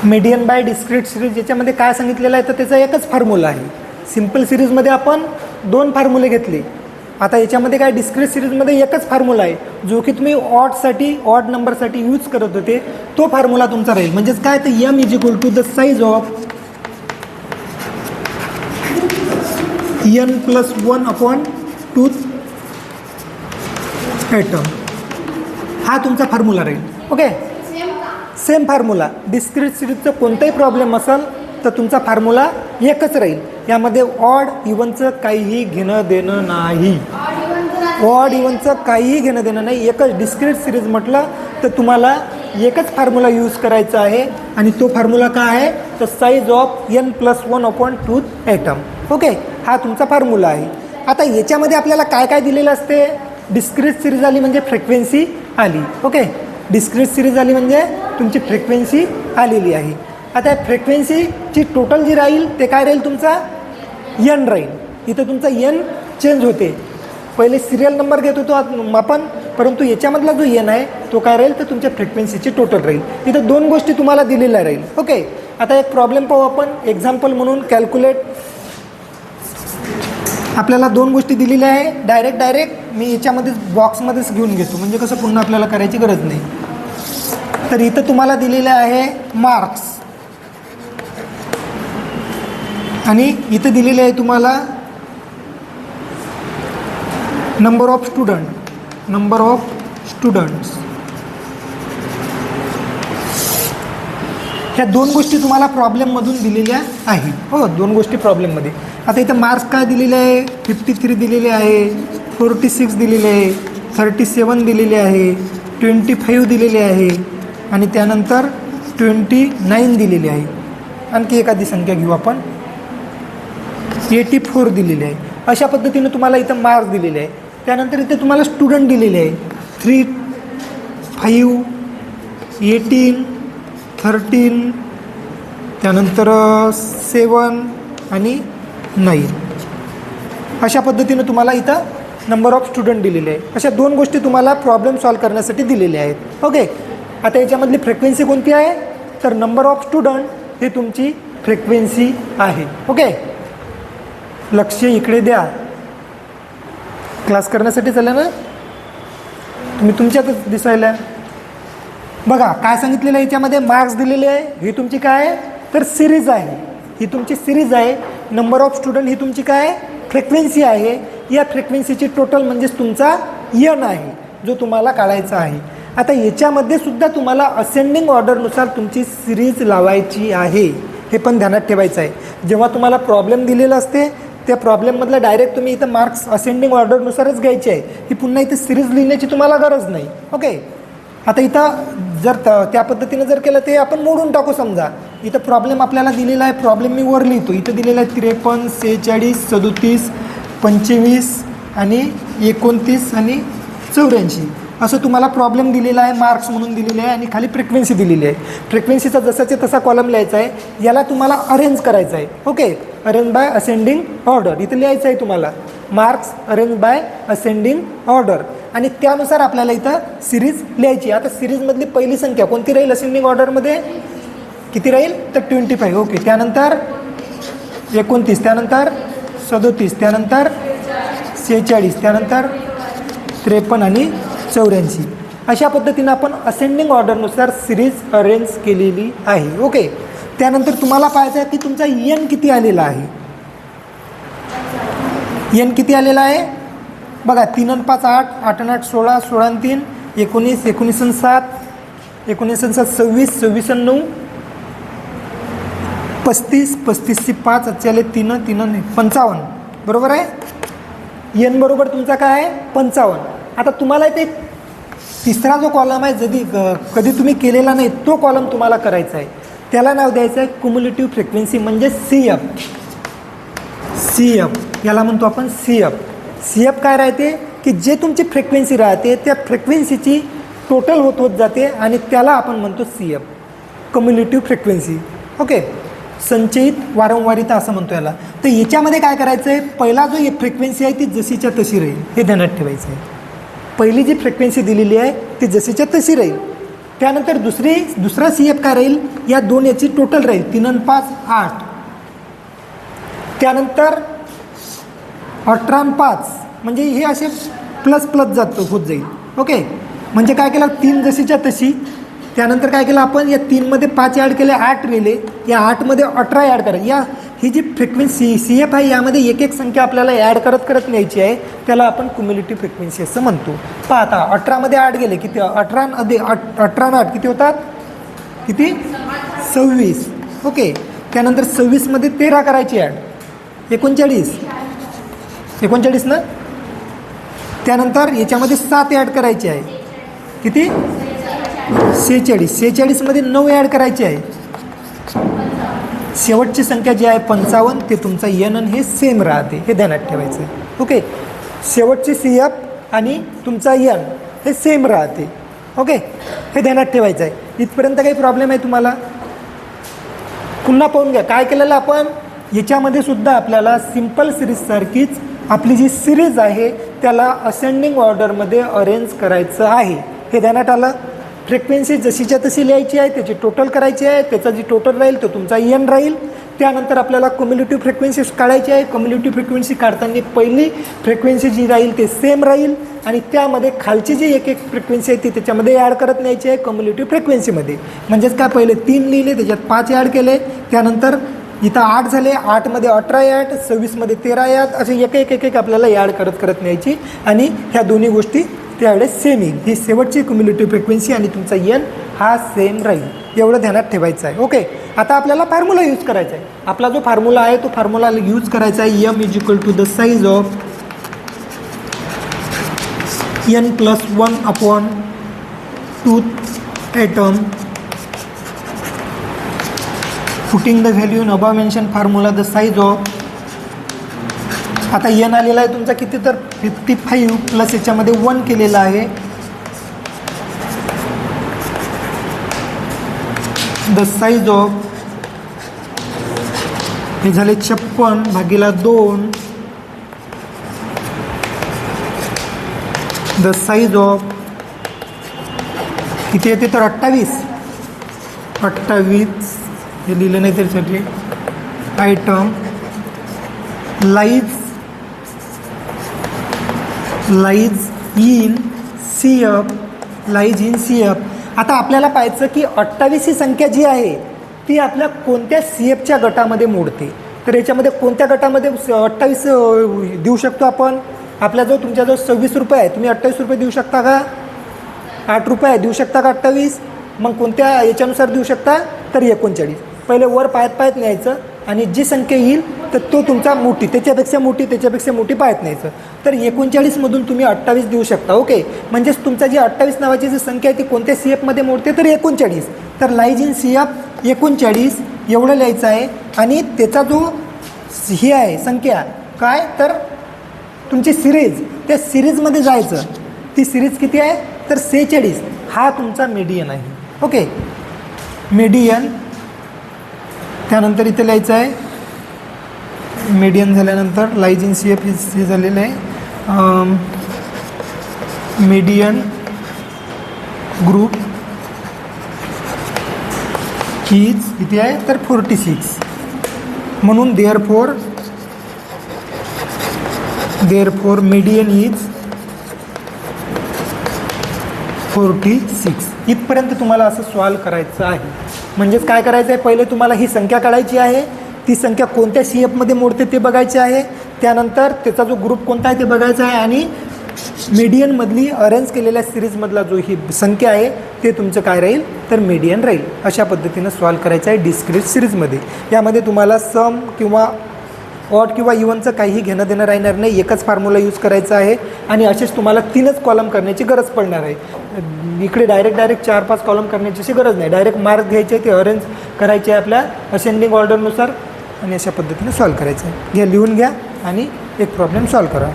Median bye discrete series याच्यामध्ये काय सांगितलेलं आहे तर त्याचा एकच फॉर्म्युला आहे. सिम्पल सिरीजमध्ये आपण 2 फॉर्म्युले घेतले. आता याच्यामध्ये काय डिस्क्रीट सिरीजमध्ये एकच फॉर्म्युला आहे जो की तुम्ही ऑड नंबरसाठी यूज करत होते. तो फॉर्म्युला तुमचा राहील. म्हणजेच काय तर M is equal to the size of n+1/2 atom. हा तुमचा फॉर्म्युला राहील. Okay, same formula. डिस्क्रीट सिरीजचं कोणताही प्रॉब्लेम असेल तर तुमचा फॉर्म्युला एकच राहील. यामध्ये ऑड इव्हनचं काहीही घेणं देणं नाही. ऑड इव्हनचं काहीही घेणं देणं नाही. एकच डिस्क्रीट सिरीज म्हटलं तर तुम्हाला एकच फॉर्म्युला यूज करायचा आहे आणि तो फॉर्म्युला काय आहे तर size of n+1/2 item. Okay, हा तुमचा फॉर्म्युला आहे. आता याच्यामध्ये आपल्याला काय काय दिलेलं असते. डिस्क्रीट सिरीज आली म्हणजे फ्रिक्वेन्सी आली. ओके, डिस्क्रीट सिरीज आली म्हणजे तुमची फ्रिक्वेन्सी आलेली आहे. आता फ्रिक्वेन्सीची टोटल जी राहील ते काय राहील तुमचा n राहील. इथं तुमचा n चेंज होते. पहिले सिरियल नंबर घेत होतो आपण, परंतु याच्यामधला जो n आहे तो काय राहील तर तुमच्या फ्रिक्वेन्सीची टोटल राहील. इथं 2 गोष्टी तुम्हाला दिलेल्या राहील. ओके, आता एक प्रॉब्लेम पाहू आपण. एक्झाम्पल म्हणून कॅल्क्युलेट. आपल्याला 2 गोष्टी दिलेल्या आहे. डायरेक्ट मी याच्यामध्येच बॉक्समध्येच घेऊन घेतो म्हणजे कसं पुन्हा आपल्याला करायची गरज नाही. तर इथं तुम्हाला दिलेले आहे मार्क्स आणि इथं दिलेले आहे तुम्हाला नंबर ऑफ स्टुडंट्स. ह्या 2 गोष्टी तुम्हाला प्रॉब्लेममधून दिलेल्या आहेत. हो, 2 गोष्टी प्रॉब्लेममध्ये. आता इथं मार्क्स काय दिलेले आहे 53 दिलेले आहे, 46 दिलेले आहे, 37 दिलेले आहे, 25 दिलेले आहे आणि त्यानंतर 29 दिलेले आहे. आणखी एखादी संख्या घेऊ आपण 84 दिलेले आहे. अशा पद्धतीने तुम्हाला इथं मार्क्स दिलेले आहे. त्यानंतर इथे तुम्हाला स्टुडंट दिलेले आहे 3, 5, 18, 13, त्यानंतर 7 आणि 9. अशा पद्धतीने तुम्हाला इथं नंबर ऑफ स्टुडंट दिलेले आहे. अशा 2 गोष्टी तुम्हाला प्रॉब्लेम सॉल्व करण्यासाठी दिलेल्या आहेत. ओके, आता याच्यामधली फ्रिक्वेन्सी कोणती आहे तर नंबर ऑफ स्टुडंट ही तुमची फ्रिक्वेन्सी आहे. ओके, लक्ष इकडे द्या. क्लास करण्यासाठी चाललं ना तुम्ही तुमच्यातच दिसायला. बघा काय सांगितलेलं आहे याच्यामध्ये मार्क्स दिलेले आहे. ही तुमची काय आहे तर सिरीज आहे. ही तुमची सिरीज आहे. नंबर ऑफ स्टुडंट ही तुमची काय फ्रिक्वेन्सी आहे. या फ्रिक्वेन्सीची टोटल म्हणजेच तुमचा n आहे जो तुम्हाला काढायचा आहे. आता याच्यामध्ये सुद्धा तुम्हाला असेंडिंग ऑर्डरनुसार तुमची सिरीज लावायची आहे. हे पण ध्यानात ठेवायचं आहे. जेव्हा तुम्हाला प्रॉब्लेम दिलेला असते त्या प्रॉब्लेममधलं डायरेक्ट तुम्ही इथं मार्क्स असेंडिंग ऑर्डरनुसारच घ्यायचे आहे. ही पुन्हा इथं सिरीज लिहिण्याची तुम्हाला गरज नाही. ओके, आता इथं जर त्या पद्धतीने जर केलं ते आपण मोडून टाकू. समजा इथं प्रॉब्लेम आपल्याला दिलेला आहे. प्रॉब्लेम मी वर लिहितो. इथं दिलेला आहे 53, 46, 37, 25 आणि 29 आणि 84 असं तुम्हाला प्रॉब्लेम दिलेला आहे. मार्क्स म्हणून दिलेले आहे आणि खाली फ्रिक्वेन्सी दिलेली आहे. फ्रिक्वेन्सीचा जसाचे तसा कॉलम लिहायचा आहे. याला तुम्हाला अरेंज करायचं आहे. Okay, arrange by ascending order इथं लिहायचं आहे तुम्हाला. Marks arrange by ascending order आणि त्यानुसार आपल्याला इथं सिरीज लिहायची. आता सिरीजमधली पहिली संख्या कोणती राहील असेंडिंग ऑर्डरमध्ये किती राहील तर 25. ओके, त्यानंतर 29, त्यानंतर 37, त्यानंतर 46, त्यानंतर 53 आणि 84. अशा पद्धतीनं आपण असेंडिंग ऑर्डरनुसार सिरीज अरेंज केलेली आहे. ओके, त्यानंतर तुम्हाला पाहायचं आहे की तुमचा n किती आलेला आहे. n किती आलेला आहे बघा. 3 आणि 5 8, 8 आणि 8 16, 16 आणि 3 19, 19 आणि 7, 19 आणि 7 26, 26 आणि 9 35, 35 ची 5 आले 3, 3 आणि 55. बरोबर आहे. n बरोबर तुमचा काय आहे 55. आता तुम्हाला इथे तिसरा जो कॉलम आहे कधी तुम्ही केलेला नाही तो कॉलम तुम्हाला करायचा आहे. त्याला नाव द्यायचं आहे क्युम्युलेटिव्ह फ्रिक्वेन्सी म्हणजे CF. याला म्हणतो आपण CF काय राहते की जे तुमची फ्रिक्वेन्सी राहते त्या फ्रिक्वेन्सीची टोटल होत जाते आणि त्याला आपण म्हणतो CF क्युम्युलेटिव्ह फ्रिक्वेन्सी. ओके, संचयित वारंवारिता असं म्हणतो याला. तर याच्यामध्ये काय करायचं आहे पहिला जो फ्रिक्वेन्सी आहे ती जशीच्या तशी राहील हे ध्यानात ठेवायचं आहे. पहिली जी फ्रिक्वेन्सी दिलेली आहे ती जशीच्या तशी राहील. त्यानंतर दुसरा सी एफ काय राहील, या दोन याची टोटल राहील 3 आणि 5 8. त्यानंतर 18 आणि 5 म्हणजे हे असे प्लस प्लस होत जाईल. ओके, म्हणजे काय केलं 3 जशीच्या तशी. त्यानंतर काय केलं आपण, या 3मध्ये 5 ॲड केले 8 राहिले, या 8मध्ये 18 ॲड करा. या ही जी फ्रिक्वेन्सी सी एफ आहे यामध्ये एक एक संख्या आपल्याला ॲड करत न्यायची आहे, त्याला आपण क्युम्युलेटिव्ह फ्रिक्वेन्सी असं म्हणतो. पहा आता 18मध्ये 8 गेले किती, 18 8 किती होतात, किती 26. ओके, त्यानंतर 26मध्ये 13 करायची ॲड, 39 ना. त्यानंतर याच्यामध्ये 7 ॲड करायची आहे, किती 46मध्ये 9 ॲड करायची आहे. शेवटची संख्या जी आहे 55, ते तुमचा एन आणि हे सेम राहते, हे ध्यानात ठेवायचं आहे. ओके, शेवटची सी एफ आणि तुमचा एन हे सेम राहते. ओके, हे ध्यानात ठेवायचं आहे. इथपर्यंत काही प्रॉब्लेम आहे तुम्हाला? पुन्हा पाहून घ्या काय केलेलं आपण. याच्यामध्ये सुद्धा आपल्याला सिम्पल सिरीजसारखीच आपली जी सिरीज आहे त्याला असेंडिंग ऑर्डरमध्ये अरेंज करायचं आहे, हे ध्यानात आलं. फ्रिक्वेन्सी जशीच्या तशी लिहायची आहे, त्याची टोटल करायची आहे, त्याचा जी टोटल राहील तो तुमचा एन राहील. त्यानंतर आपल्याला क्युम्युलेटिव्ह फ्रिक्वेन्सी काढायची आहे. क्युम्युलेटिव्ह फ्रिक्वेन्सी काढताना पहिली फ्रिक्वेन्सी जी राहील ते सेम राहील आणि त्यामध्ये खालची जी एक एक फ्रिक्वेन्सी आहे ती त्याच्यामध्ये ॲड करत न्यायची आहे क्युम्युलेटिव्ह फ्रिक्वेन्सीमध्ये. म्हणजेच काय, पहिले 3 लिहिले, त्याच्यात 5 ॲड केले, त्यानंतर इथं 8 झाले, 8मध्ये 18 ॲड, 26मध्ये 13 ॲड, असे एक आपल्याला ॲड करत न्यायची आणि ह्या दोन्ही गोष्टी त्यावेळेस सेम येईल. ही शेवटची क्युम्युलेटिव्ह फ्रिक्वेन्सी आणि तुमचा एन हा सेम राहील, एवढं ध्यानात ठेवायचं आहे. ओके, आता आपल्याला फॉर्म्युला यूज करायचा आहे. आपला जो फॉर्म्युला आहे तो फॉर्म्युला यूज करायचा आहे. M is equal to the size of n+1/2 atom putting the value in above mention formula the size of. आता एन आलेला आहे तुमचा किती, तर 55 प्लस याच्यामध्ये 1 केलेला आहे. द साईज ऑफ हे झाले 56/2. द साईज ऑफ किती येते तर 28 हे लिहिलं नाही त्याच्यासाठी. Item lies in C F. आता आपल्याला पाहायचं की 28 ही संख्या जी आहे ती आपल्या कोणत्या सी एफच्या गटामध्ये मोडते. तर याच्यामध्ये कोणत्या गटामध्ये 28 देऊ शकतो आपण. आपल्याजवळ तुमच्याजवळ 26 रुपये आहे, तुम्ही 28 रुपये देऊ शकता का, 8 रुपये देऊ शकता का 28. मग कोणत्या याच्यानुसार देऊ शकता तर 39. पहिले वर पायत न्यायचं आणि जी संख्या येईल तर तो तुमचा मोठी, त्याच्यापेक्षा मोठी पायत न्यायचं. तर 39मधून तुम्ही 28 देऊ शकता. ओके, म्हणजेच तुमचा जी 28 नावाची जी संख्या आहे ती कोणत्या सी एफमध्ये मोडते तर 39. तर लाईज इन सी एफ 39 एवढं लिहायचं आहे आणि त्याचा जो ही आहे संख्या काय तर तुमची सिरीज, त्या सिरीजमध्ये जायचं. ती सिरीज किती आहे तर 46. हा तुमचा मीडियन आहे. Okay, median. त्यानंतर इथे लिहायचं आहे मीडियन झाल्यानंतर लाईज इन सी एफ हे झालेलं आहे. मीडियन ग्रुप हीज किती आहे तर 46. म्हणून देअरफोर मीडियन इज 46. इथपर्यंत तुम्हाला असं सॉल्व करायचं आहे. म्हणजेच काय करायचं आहे, पहिले तुम्हाला ही संख्या काढायची आहे, ती संख्या कोणत्या सी एफमध्ये मोडते ते बघायचे आहे. त्यानंतर त्याचा जो ग्रुप कोणता आहे ते बघायचा आहे आणि मीडियनमधली अरेंज केलेल्या सिरीजमधला जो ही संख्या आहे ते तुमचं काय राहील तर मीडियन राहील. अशा पद्धतीनं सॉल्व करायचं आहे डिस्क्रीट सिरीजमध्ये. यामध्ये तुम्हाला सम किंवा ऑड किंवा इव्हनचं काहीही घेणं देणं राहणार नाही. एकच फॉर्म्युला यूज करायचा आहे आणि असेच तुम्हाला 3च कॉलम करण्याची गरज पडणार आहे. इकडे डायरेक्ट 4-5 कॉलम करण्याची अशी गरज नाही. डायरेक्ट मार्क घ्यायचे, ते अरेंज करायचे आपल्या असेंडिंग ऑर्डरनुसार आणि अशा पद्धतीने सॉल्व करायचं आहे. घ्या, लिहून घ्या आणि एक प्रॉब्लेम सॉल्व करा.